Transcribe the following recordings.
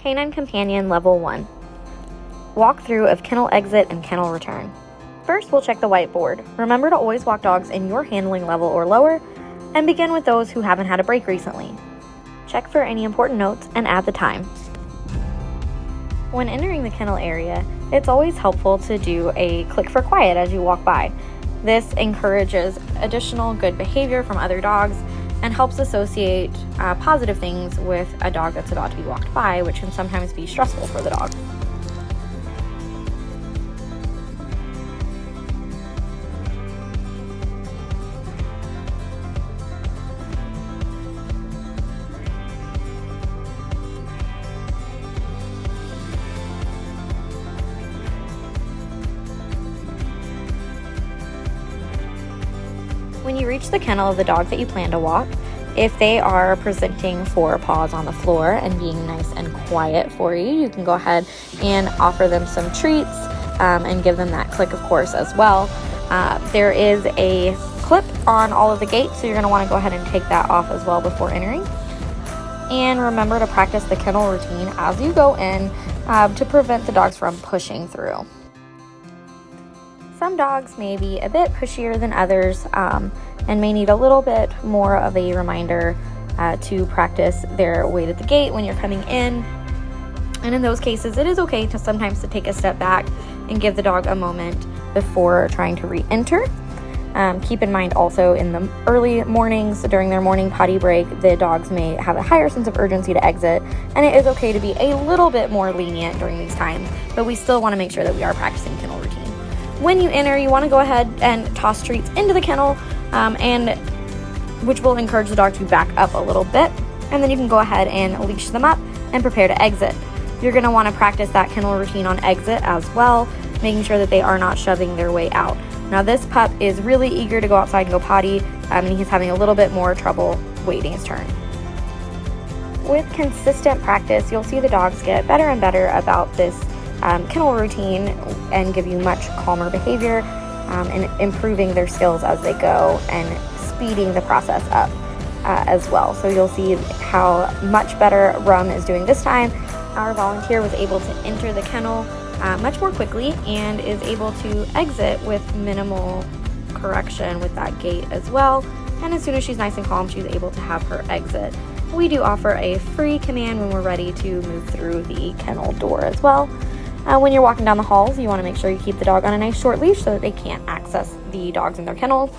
Canine Companion Level 1. Walkthrough of kennel exit and kennel return. First, we'll check the whiteboard. Remember to always walk dogs in your handling level or lower, and begin with those who haven't had a break recently. Check for any important notes and add the time. When entering the kennel area, it's always helpful to do a click for quiet as you walk by. This encourages additional good behavior from other dogs and helps associate positive things with a dog that's about to be walked by, which can sometimes be stressful for the dog. When you reach the kennel of the dog that you plan to walk, if they are presenting 4 paws on the floor and being nice and quiet for you, you can go ahead and offer them some treats and give them that click, of course, as well. There is a clip on all of the gates, so you're going to want to go ahead and take that off as well before entering. And remember to practice the kennel routine as you go in to prevent the dogs from pushing through. Some dogs may be a bit pushier than others and may need a little bit more of a reminder to practice their weight at the gate when you're coming in. And in those cases, it is okay to sometimes to take a step back and give the dog a moment before trying to re-enter. Keep in mind also in the early mornings during their morning potty break, the dogs may have a higher sense of urgency to exit, and it is okay to be a little bit more lenient during these times, but we still want to make sure that we are practicing kennel routine. When you enter, you want to go ahead and toss treats into the kennel, and which will encourage the dog to back up a little bit, and then you can go ahead and leash them up and prepare to exit. You're going to want to practice that kennel routine on exit as well, making sure that they are not shoving their way out. Now this pup is really eager to go outside and go potty, and he's having a little bit more trouble waiting his turn. With consistent practice, you'll see the dogs get better and better about this kennel routine and give you much calmer behavior and improving their skills as they go and speeding the process up as well. So you'll see how much better Rum is doing this time. Our volunteer was able to enter the kennel much more quickly and is able to exit with minimal correction with that gate as well. And as soon as she's nice and calm, she's able to have her exit. We do offer a free command when we're ready to move through the kennel door as well. When you're walking down the halls, you want to make sure you keep the dog on a nice short leash so that they can't access the dogs in their kennels.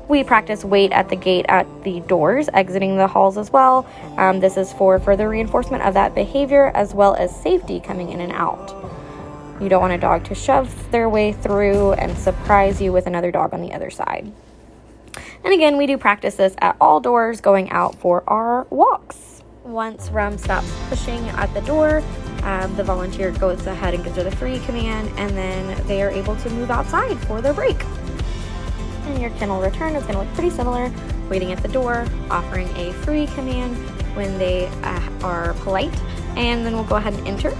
We practice wait at the gate at the doors, exiting the halls as well. This is for further reinforcement of that behavior as well as safety coming in and out. You don't want a dog to shove their way through and surprise you with another dog on the other side. And again, we do practice this at all doors going out for our walks. Once Rum stops pushing at the door, the volunteer goes ahead and gives her the free command, and then they are able to move outside for their break. And your kennel return is going to look pretty similar, waiting at the door, offering a free command when they are polite, and then we'll go ahead and enter.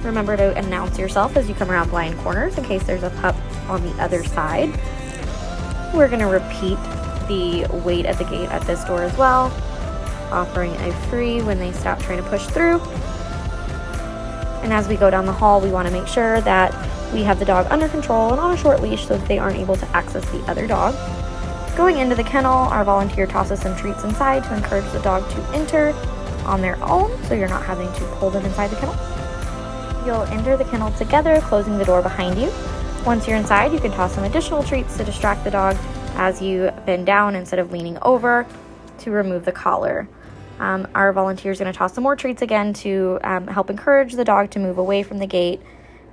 Remember to announce yourself as you come around blind corners in case there's a pup on the other side. We're going to repeat the wait at the gate at this door as well, offering a free when they stop trying to push through. And as we go down the hall, we want to make sure that we have the dog under control and on a short leash so that they aren't able to access the other dog. Going into the kennel, our volunteer tosses some treats inside to encourage the dog to enter on their own, so you're not having to pull them inside the kennel. You'll enter the kennel together, closing the door behind you. Once you're inside, you can toss some additional treats to distract the dog as you bend down instead of leaning over to remove the collar. Our volunteer is going to toss some more treats again to help encourage the dog to move away from the gate,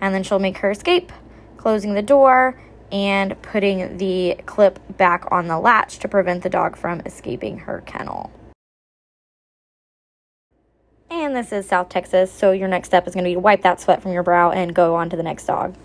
and then she'll make her escape, closing the door and putting the clip back on the latch to prevent the dog from escaping her kennel. And this is South Texas, so your next step is going to be to wipe that sweat from your brow and go on to the next dog.